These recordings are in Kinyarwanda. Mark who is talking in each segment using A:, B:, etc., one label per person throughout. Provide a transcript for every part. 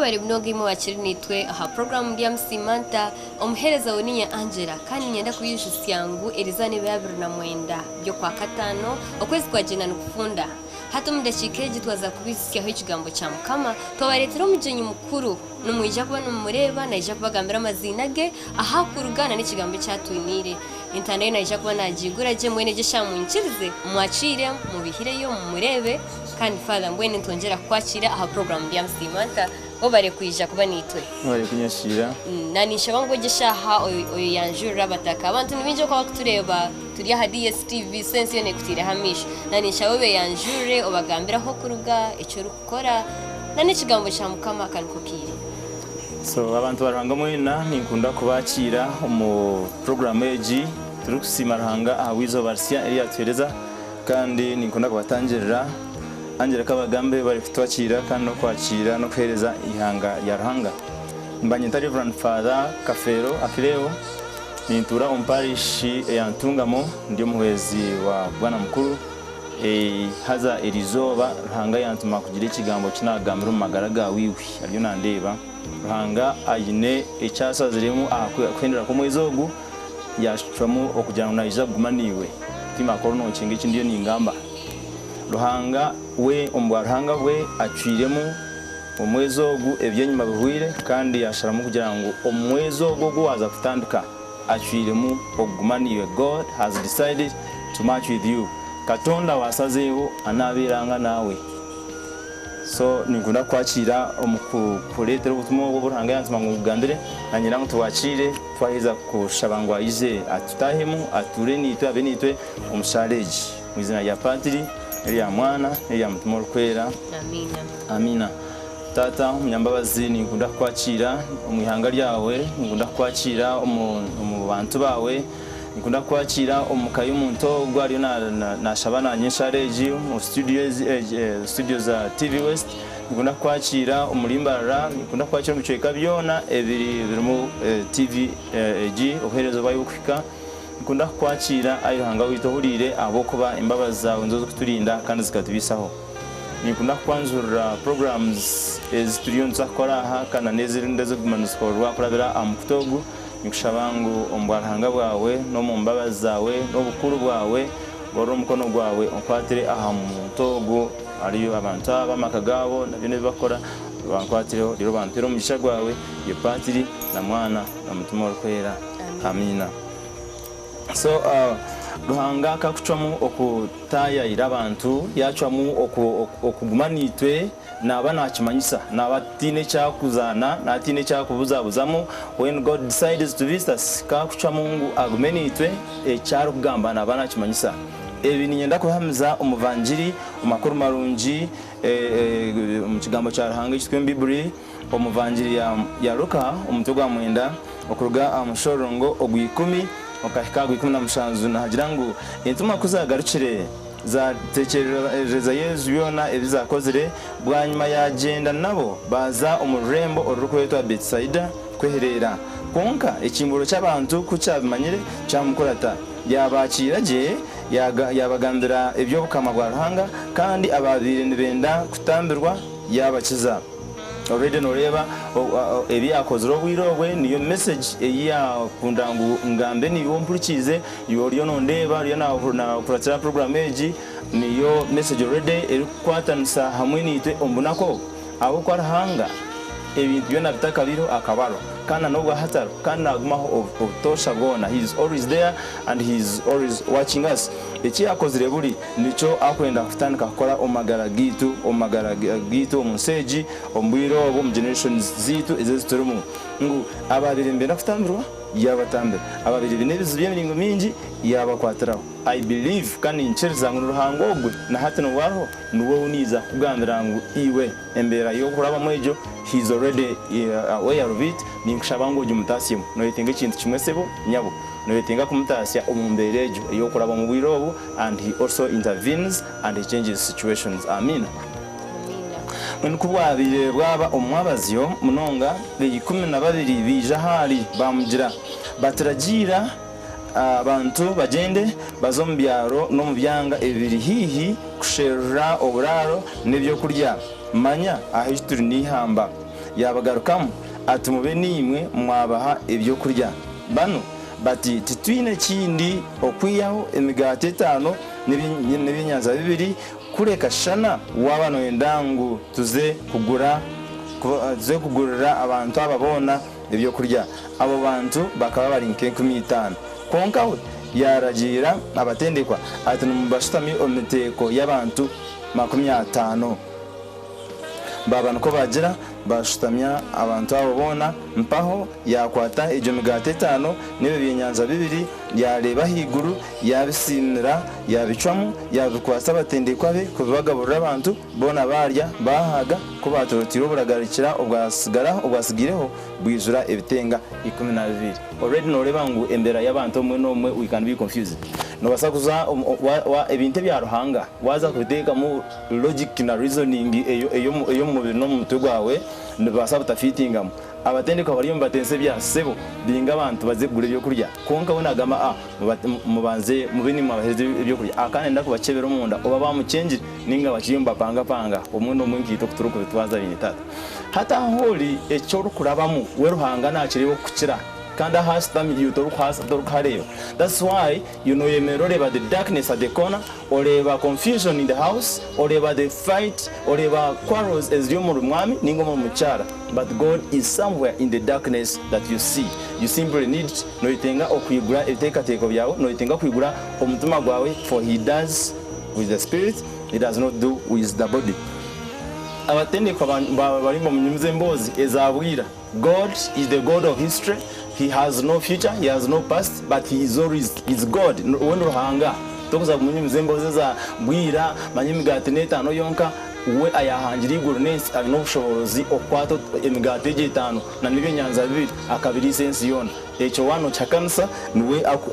A: bari mnogi mu bakiri nitwe aha program ya Msimanta omhereza woninya Angela kandi nyenda kuyisha syangu Elizane bayabiri na mwenda byo kwa katano okwezi kwa jena nukufunda hato mudashikeje twaza kubisyaho ikigambo cya Mukama twabaretera umujenyi mukuru numwija kubana mureba na ija kubagambira amazina ge aha kurugana n'ikigambo cyatwinire intane na ija kubana jigura je mwene je shamunkirize mwacire mu bihireyo mu murebe kandi father mbwene ntongera kwakira aha program ya Msimanta obare kuyija kuba nitwe
B: bari kunyashira
A: nanisha bango gishaha oyo yanjura bataka abantu nibinje kwa kutureba turi aha DSTV sense yone kutire hamisha nanisha bobe yanjure obagambira ho kuruga icyo rukora nane kigambo cya Mukama kandi kokire
B: so abantu baranga mwina ninkunda kubakira mu program eji turi kusimaranga awizo barsia eri atwereza kandi ninkunda kubatangirira Angela kabagambe bari kutwakira kandi no kwakira no kwereza ihanga ya Ruhanga mbanye ntari Reverend Father Kafero Afileo nintura umparishi yantungamo ndio muwezi wa bwana mukuru haza erizoba Ruhanga yantuma kugira ikigambo kinagambira mu magaraga wiwi ariyo nandeba Ruhanga ayine icyasaziremo akwendera ko mwezogu yashwamo okujyana na ijagumaniwe timakoro no kingi ndiyo ningamba Ruhanga we Ruhanga we aciremo umwezogu ebyenyuma bihwire kandi yasharamu kugira ngo umwezogu gwaza kutandika aciremo ogumaniwe. God has decided to match with you. Katonda wasazeho anabiranga nawe. So nikunda kwakira umukuretera ubutumwa bwo Ruhanga yantuma ngo ugandire nanyira ngo tuwakire twahiza kushabangwa ize atutahemu ature nitwe abenitwe umushareji mu izina rya Padiri ya mwana ya mutumwa kwera.
A: Amina.
B: Amina. Tata munyambabazi nikunda kwakira umwihanga ryawe nikunda kwakira mu bantu bawe nikunda kwakira umukayi umuntu gwari na shabana nyeshareji mu studios za TV West nikunda kwakira umulimbarara nikunda kwakira mu cyeka byona ebiri birimo TV G oherezo bayukwika nikunda kwakira ayihanga witohurire abo kuba imbabazi zawe nzo kuturinda kandi zikatubisaho nikunda kwanzura programs studio nzakora aha kana neziri ndazo kumanuskorwa kurabira amukutogu nikushabangu ombwarahanga bwawe no mu mbabazi zawe no bukuru bwawe boro mukono gwawe onkwatire aha mutogo ariyo abantu abamakagabo nabyo bakora bankwatireho rero bantero mugisha gwawe ye Patiri na mwana na mutumwa kwera. Amina. So Ruhanga kakucwamu okutaya irabantu yacwamu okugumanitwe naba nakimanyisa nabatine cyakuzana natine cyakubuzabuzamo when God decides to visit us kakucwamu ngo agumenitwe cyaro kugamba naba nakimanyisa ebi ninyenda kuhamza umuvanjiri umakuru marungi mu kigambo cya Ruhanga cyitwe Bible umuvanjiri ya Luka umutugwa mwenda okuruga amushorongo ogwikumi okahika gwikumi na mushanzu nahagira ngo intuma kuzagarukire za tekereza Yesu yona ebizakozere bwanyuma yagenda nabo baza umurembo orukwetwa Betsaida kweherera konka ikimburo cy'abantu kucyabimanyire cyamukorata yabakira je yabagandira ibyo bukama bwa Ruhanga kandi ababiri nibenda kutambirwa yabakiza already noreba ebi akozero bwirogwe niyo message eya kundangu ngambe ni wompurikize yoriyo nondeba riyo na kuratira program eji niyo message already eri kwatanisa hamwe nitwe ombunako abo kwa Ruhanga ebintu byona bitakabiro akabaro kana no hataro kana agumaho tosha gona. He is always there and he is always watching us. Eki akozire buri nico akwenda kutandika gukora omagara gitu umuseji ombwiro obo mu generations zitu eziturumu ngo ababiri mbena kutambirwa yabatambira ababiri binebizo by'emiringo mingi yabakwatiraho. I believe kandi nchereza ngo Ruhango ogwe na hatino waro nuwo uniza kugambira ngo iwe embera yo kuraba mwejo he is already aware of it. Ninkushabango jumutasimu no yetenga ikintu kimwe sebo nyabo no yetenga kumutasya omumberejo yo kuraba mu bwirobo and he also intervenes and he changes situations. Amina. Amina. Kubwabire bwaba omwabazyo munonga 12 bija hali bamugira bataragira abantu bagende bazombyaro no mubyanga ebiri hihi kushera oburaro nebyo kurya manya ahituri nihamba yabagarukamu ati mube nimwe mwabaha ibyo kurya bano bati titwine kindi okwiyaho emigati 5 n'ibinyaza 2 kureka shana wabano endangu tuze kugurira abantu ababona ibyo kurya abo bantu bakaba bari nke 15 konka we yaragira abatendekwa ati numubashitami omiteko y'abantu 50 baba nuko bagira bashutamya abantu abo bona mpaho yakwata ejo migate 5 nibe binyanza 2 yareba higuru yabisimira yabicwamu yabikwasa batendekwa be kubagaburira abantu bona barya bahaga ko batorotiro buragarikira ubwasigireho bwizura ebitenga 12 already no rebangu embera y'abantu mwe nomwe we can be confused no basakuza ebinte bya ruhanga waza kubiteka mu logic na reasoning eyo mu mubiri no mu mutwe gwawe nibasa butafitingamo abatendeka bari mu batense bya sebo binga abantu bazegura ibyo kurya konka bonagama mubanze mubini mwabahereze ibyo kurya akane ndakubakebera umunda oba bamucenjire ninga bakiyumba panga umwe no mwingito kuturuko bitwaza binitata hata holi echo rukurabamo we ruhanga nakiriwo kukira kanda hastam yuto rukwasa dorukareo. That's why you know yemeroreba the darkness at the corner or eba confusion in the house or eba the fight or eba quarrels as you mwami ningo muchara, but God is somewhere in the darkness that you see. You simply need no itenga okwigura eteka teko byawo no itenga kwigura omutuma gwawe, for he does with the spirit, he does not do with the body. Abatende kwa bari mu nyumze mbozi ezabwira God is the God of history. He has no future, he has no past, but he is always God. When ruhanga tokuza mu nyumze mbozi za bwira manyimigati n'etano yonka we ayahangira igurness ari no bushobozi okwato emigati 5 na nibinyanza 2 akabiri sensi yona echo wano chakansa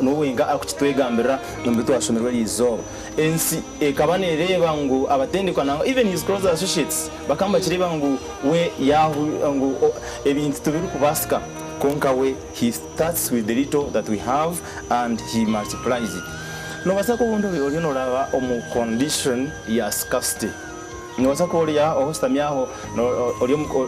B: nuwe nga akutwegambira nombitu ashomerwa izoba ensi ekabanereba ngo abatendekwa nango even his close associates bakamba kireba ngo we yahu ngo ebintu tubiru kubasika konka we he starts with the little that we have and he multiplies it. No basako bondo olino laba omu condition ya scarcity. No basako oliya ohostamyaho no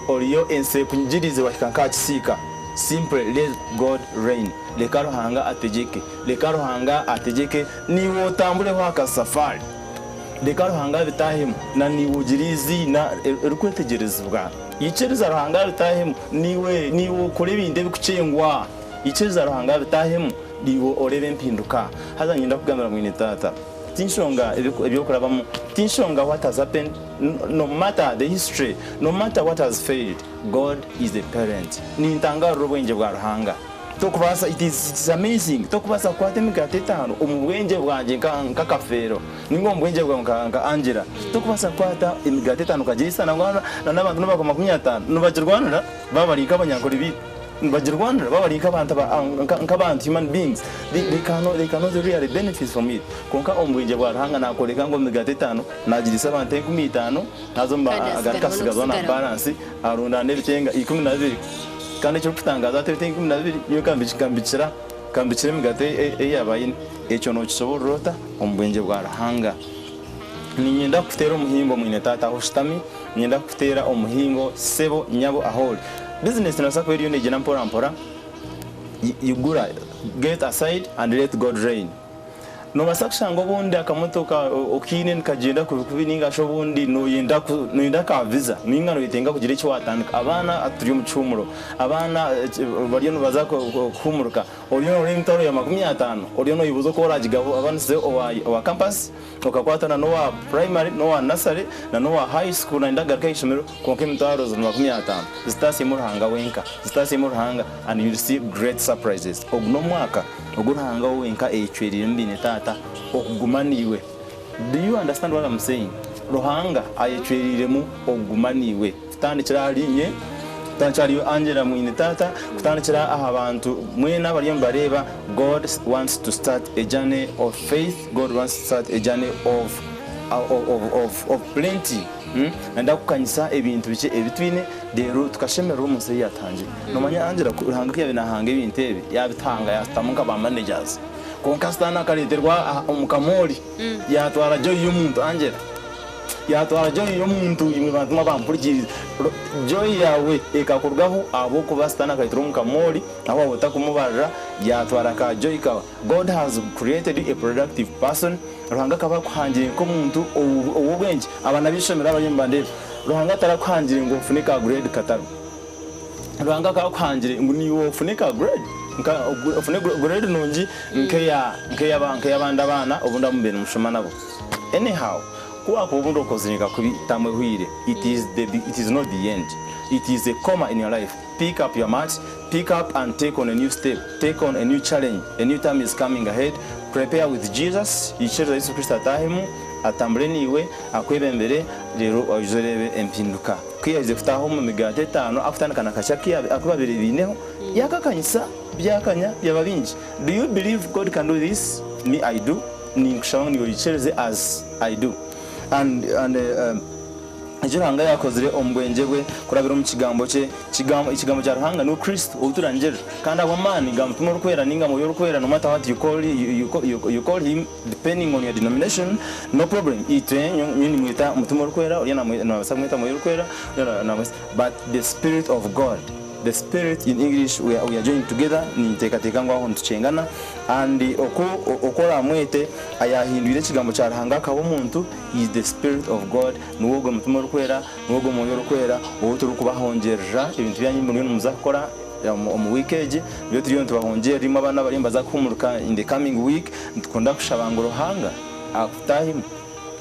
B: oliyo ense kunjirize wakikanka kisika. Simply let God reign. Lekaro hanga atejeke. Lekaro hanga atejeke niwo tambule waka safari. Lekaro hanga bitahimu na niwujirizi na rukwetegerezwa. Icheriza ruhanga bitahimu niwo kurebinde bikucengwa. Icheriza ruhanga bitahimu niwo orebe mpinduka. Haza nyinda kugamira mwine tata. Tinshonga ebyo kurabamo. Tinshonga what has happened, no matter the history, no matter what has failed, God is the parent. Ni ntangaro bwenje bwa ruhanga. Tokubasa it is amazing. Tokubasa kwate migate 5 umubwenje bwanje nka kafero. Ningo mbwenje bwa nka Angela. Tokubasa kwata imigate 5 kajisa nangwana na nabantu no bakoma 50 no bagirwanira babarika abanyakora ibi bagirwanira babarika abantu nk'abantu human beings. They cannot really benefit from it. Konka ombwenje bwa ruhanga nakoreka ngo migate 5 nagirisa abantu 15 nazo mba agarika sigazona balance arunda nebitenga 12 kandi cyo kutangaza atete 12 yo kambicira migate yabayine echo no kisoborota ombwenje bwa ruhanga. Ni nyenda kutera umuhingo mwine tata hoshitami, nyenda kutera umuhingo sebo nyabo aholi. Business nasako eri yone jena mpora yugura get aside and let God reign. No basakshango bundi akamotoka okine nkagenda kubininga sho bundi no yenda ka visa ninga no itenga kugira icyo watandika abana aturi mu cyumuro abana bari no bazako kumuruka oriyo no rimtaro ya 50 oriyo no ibuzo ko ragigabo abana se wa campus okakwatana no wa primary no wa nursery na no wa high school na ndagaruka ishomero konke mtaro zo 50 zitasi mu ruhanga wenka zitasi mu ruhanga and you see great surprises ogno mwaka ogurhanga wenka echwerire mbine tata okugumaniwe. Do you understand what I'm saying? Ruhanga ayechweriremu okugumaniwe kutandikira alinye tanchariyo Angela mwine tata kutandikira abantu mwena bari mbareba. God wants to start a journey of faith. God wants to start a journey of plenty. Nda kukanyisa ebintu bice ebitwine dero tukashemera umunsi yatangiye no manya Angela ruhanga kyabe nahanga ibintu ebi yabitanga yastamuka ba managers konkastana kaliterwa umukamori yatwara joy y'umuntu Angela yatwara joy y'omuntu imwe bantu bampurikiriza joy yawe ekakurwaho abo kuba stana kaitro mukamori abo botakumubarira yatwara ka joy kawa. God has created a productive person. Ruhanga kaba kuhangira ko muntu ubwenge abana bishomera abayimbande ruhanga tarakwangira ngo funika grade kataro ruhanga kaba kuhangira ngo niwo funika grade funika grade nongi nkeya banda bana obunda mubene mushoma nabo. Anyhow kuba ko bundo kozinika kubi tamwe hwire it is not the end. It is a comma in your life. Pick up your mat, pick up and take on a new step, take on a new challenge. A new time is coming ahead. Prepare with Jesus. Yicheza Yesu Kristo atahimu atambure niwe akwebembere rero oyizorebe empinduka. Kwiyaze futaho mu migate 5 after kana kashaki akubabere bineho yakakanyisa byakanya byababinji. Do you believe God can do this? Me I do. Ni kushaho ni yicheze as I do. And Ijuranga yakozere omgwenjebwe kurabira mu kigambo cye ikigambo cya Ruhanga no Kristo uturangere kandi abamani gamutuma rukwera ninga mu yorukwera no matter what you call him depending on your denomination, no problem. Nyini mwita mutuma rukwera uri na basamwita mu yorukwera but the Spirit of God, the Spirit in English we are joined together ni tekateka ngwaho ntucengana and okora mwete ayahinduire kigambo cya Ruhanga kabo muntu is the Spirit of God nuwo mutuma rukwera nuwo mu yorukwera uwo turi kubahongerera ibintu byanyu muri muzakora mu weekend byo turiyo tubahongera rimo abana barimba zakumuruka in the coming week ndikunda kushabanga Ruhanga afutahim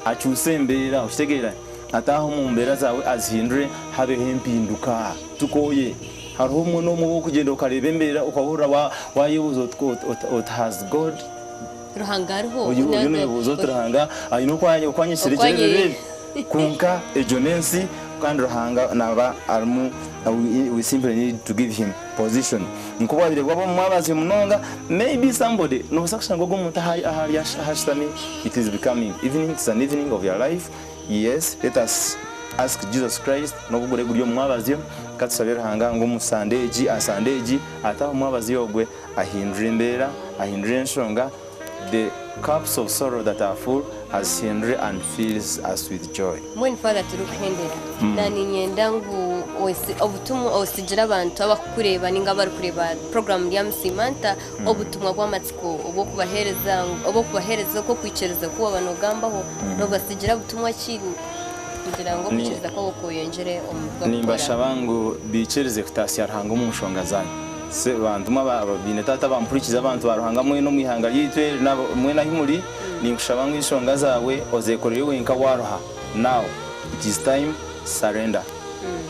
B: acyusembera ushtegera ataho mu mbera zawe azihindure habe hempinduka tukoye hariho umuntu wo kugenda ukarebembera ukahura wayibuza what has God
A: Ruhanga ariho
B: uyu yubuzo turahanga ayino kwanyisirikirere kunka ejonensi kandi Ruhanga naba armu we simply need to give him position nkuba bire gwabo mwabazi munonga maybe somebody no sakusanga go muntu ahari hashitami. It is becoming evening. It's an evening of your life. Yes, let us ask Jesus Christ no kugure guryo mwabazi katusabira Ruhanga ngo musandeji asandeji ataho mwabazi yogwe ahindure imbera ahindure nshonga. The cups of sorrow that are full as Henry and fills us with joy.
A: When Father turuhendera nani nyenda ngu obutumwa osigira abantu abakureba ninga bari kureba program ya Msimanta obutumwa bw'amatsiko obokubahereza ko kwicereza kuba banogambaho no basigira butumwa kintu kugira ngo kwicereza ko koyongere omubwo
B: nimbashabangu bicereze kutasiya Ruhanga mu nshonga zanyu se banduma babine tata bampurikiza abantu baruhanga mwe no mwihanga yitwe nabo mwe nahimuri ninkushabangu inshonga zawe ozekoreye wenka waruha. Now it is time surrender.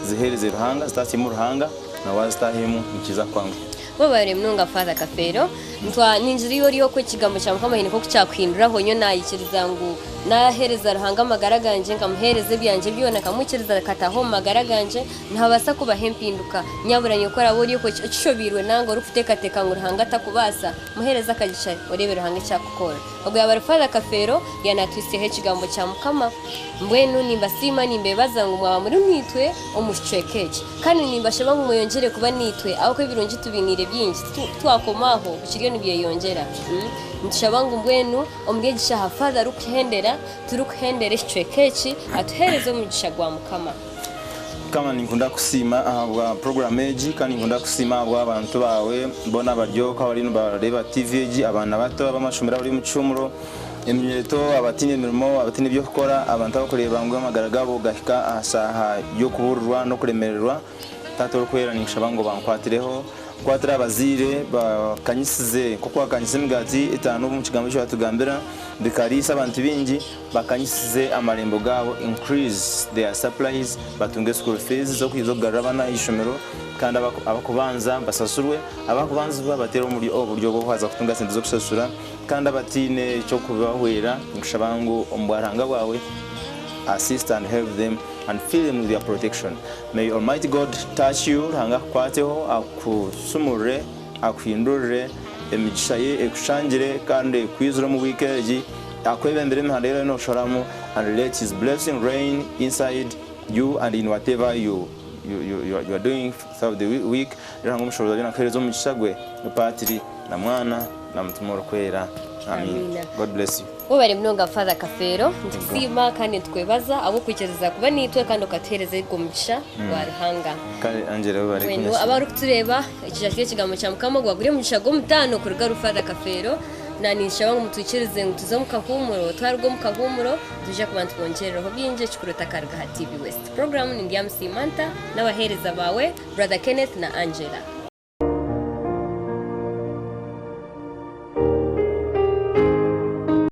B: Zihereze Ruhanga zitasi mu Ruhanga na wazitahimu mukiza kwangu
A: babare mnunga Father Kafero ntwa ninjiriyo riyo ko kigambo cya mukamahine ko cyakwindura honyo nayikiriza ngo nahereza Ruhanga amagaraganje ngamuhereze byanje byona kamukiriza kataho magaraganje ntabasa kuba hempinduka nyaburanye ukora buriyo ko cyobirwe nango rufutekateka ngo Ruhanga takubasa muhereza kagisha urebe Ruhanga cyakukora ubwo yabare Father Kafero yanatwise he kigambo cya mukama mbwenu nimbasima nimbebaza ngo mwaba muri mwitwe omushcekeje kandi nimbashaba ngo muyongere kuba nitwe aho ko birungi tubinire byinshi twakomaho ukiriyo nibiye yongera nshabangu mbwenu omgegisha ha Father rukuhendera turukuhendere shcekeje atuhereze umugisha gwa mukama
B: kama nikunda kusima abwa program eji kandi nikunda kusima abwa abantu bawe mbona baryoka bari bareba TV eji abana bato abamashumira bari mu cyumuro emyeto abatine mirimo abatine byo gukora abantu bakoreba ngo amagaragabo gahika asaha yo kuburwa no kuremererwa tato rukwera nishabango bankwatireho kwatira abazire bakanyisize kuko bakanyisize migati itanu mu kigambo cyo batugambira bikarisa abantu bingi bakanyisize amarembo gabo increase their supplies batunge school fees zo kwizogarabana ishomero kandi abakubanza basasurwe abakubanza batera muri uburyo bwo kwaza kutunga sente zo kusasura kandi abatine cyo kubahwera ngushabango ombwaranga bwawe assist and help them and fill them with your protection. May Almighty God touch you Ruhanga kwateho akusumure akwindurire emigisha ye ekushangire kandi kwizura mu weekend akwebembere imhandera no shoramu and let his blessing reign inside you and in whatever you are doing throughout the week. Ruhanga mushoboza bina kwerezo mu gishagwe upatiri na mwana na mutumoro kwera. Amen. God bless you.
A: Ubare mnonga Father Kafero ntukusima kandi twebaza abo kwikiriza kuba nitwe kandi ukatuhereza igomsha wa ruhanga
B: kandi Angela ubare
A: wenu abaru kutureba ikijashye kigamo cya mukama gwaguriye mugisha go mutano ku rugaru Father Kafero nanisha bangu mutwikirize ngo tuzo mukahumuro twarwo mukahumuro tuje kubantu bongereho byinje cyukuruta karga ha TV West program ni Ndiam Simanta n'abahereza bawe Brother Kenneth na Angela.